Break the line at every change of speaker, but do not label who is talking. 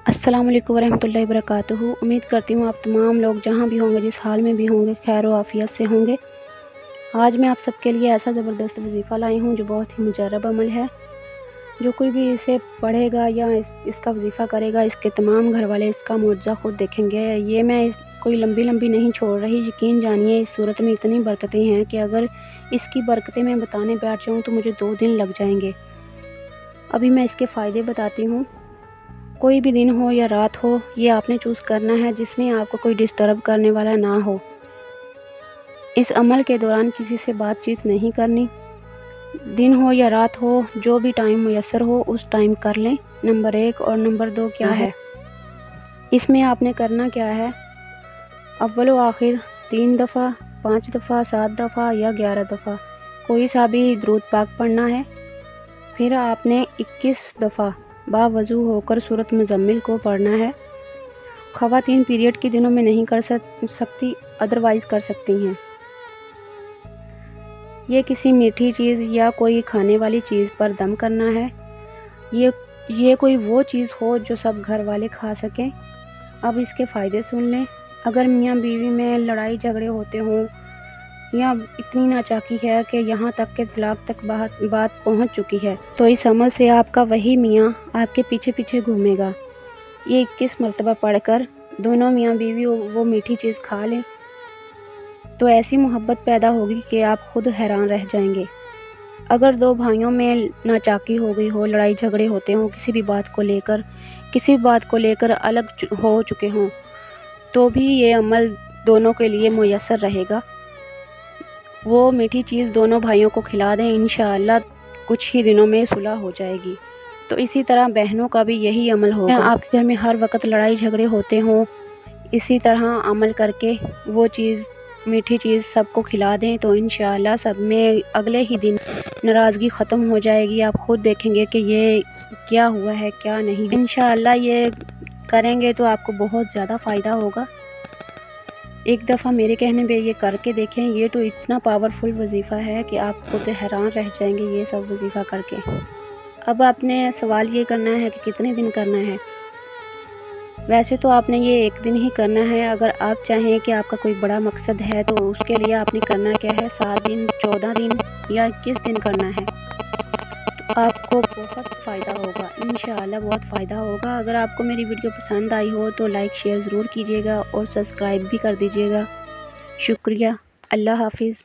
अस्सलाम वालेकुम वरहमतुल्लाहि वबरकातुहू। उम्मीद करती हूँ आप तमाम लोग जहाँ भी होंगे, जिस हाल में भी होंगे, खैर व आफियत से होंगे। आज मैं आप सबके लिए ऐसा ज़बरदस्त वजीफ़ा लाई हूँ जो बहुत ही मुजर्रब अमल है। जो कोई भी इसे पढ़ेगा या इसका वजीफ़ा करेगा, इसके तमाम घर वाले इसका मुआवजा खुद देखेंगे। ये मैं कोई लंबी नहीं छोड़ रही, यकीन जानिए इस सूरत में इतनी बरकतें हैं कि अगर इसकी बरकतें मैं बताने बैठ जाऊँ तो मुझे 2 दिन लग जाएंगे। अभी मैं इसके फ़ायदे बताती हूँ। कोई भी दिन हो या रात हो, ये आपने चूज़ करना है जिसमें आपको कोई डिस्टर्ब करने वाला ना हो। इस अमल के दौरान किसी से बातचीत नहीं करनी। दिन हो या रात हो, जो भी टाइम मुयस्सर हो उस टाइम कर लें। नंबर 1 और नंबर 2 क्या है, इसमें आपने करना क्या है, अव्वल व आखिर 3 दफ़ा, 5 दफ़ा, 7 दफ़ा या 11 दफ़ा कोई सा भी दुरूद पाक पढ़ना है। फिर आपने 21 दफ़ा बावज़ू होकर सूरत मुज़म्मिल को पढ़ना है। ख़वातीन पीरियड के दिनों में नहीं कर सकती, अदरवाइज़ कर सकती हैं। ये किसी मीठी चीज़ या कोई खाने वाली चीज़ पर दम करना है। ये कोई वो चीज़ हो जो सब घर वाले खा सकें। अब इसके फ़ायदे सुन लें। अगर मियाँ बीवी में लड़ाई झगड़े होते हों या इतनी नाचाकी है कि यहाँ तक के तलाक तक बात पहुँच चुकी है, तो इस अमल से आपका वही मियाँ आपके पीछे पीछे घूमेगा। ये 21 मरतबा पढ़कर दोनों मियाँ बीवी वो मीठी चीज़ खा लें तो ऐसी मोहब्बत पैदा होगी कि आप खुद हैरान रह जाएंगे। अगर 2 भाइयों में नाचाकी हो गई हो, लड़ाई झगड़े होते हों, किसी भी बात को लेकर अलग हो चुके हों, तो भी ये अमल दोनों के लिए मुयस्सर रहेगा। वो मीठी चीज़ दोनों भाइयों को खिला दें, इंशाअल्लाह कुछ ही दिनों में सुलह हो जाएगी। तो इसी तरह बहनों का भी यही अमल होगा। आपके घर में हर वक्त लड़ाई झगड़े होते हों, इसी तरह अमल करके वो चीज़, मीठी चीज़ सबको खिला दें तो इंशाअल्लाह सब में अगले ही दिन नाराज़गी ख़त्म हो जाएगी। आप खुद देखेंगे कि ये क्या हुआ है क्या नहीं। इंशाअल्लाह ये करेंगे तो आपको बहुत ज़्यादा फ़ायदा होगा। एक दफ़ा मेरे कहने पे ये करके देखें। ये तो इतना पावरफुल वजीफ़ा है कि आप खुद हैरान रह जाएंगे ये सब वजीफ़ा करके। अब आपने सवाल ये करना है कि कितने दिन करना है। वैसे तो आपने ये 1 दिन ही करना है। अगर आप चाहें कि आपका कोई बड़ा मकसद है तो उसके लिए आपने करना क्या है, 7 दिन, 14 दिन या 21 दिन करना है। तो आपको बहुत फ़ायदा होगा, इंशाअल्लाह बहुत फ़ायदा होगा। अगर आपको मेरी वीडियो पसंद आई हो तो लाइक शेयर ज़रूर कीजिएगा और सब्सक्राइब भी कर दीजिएगा। शुक्रिया। अल्लाह हाफिज़।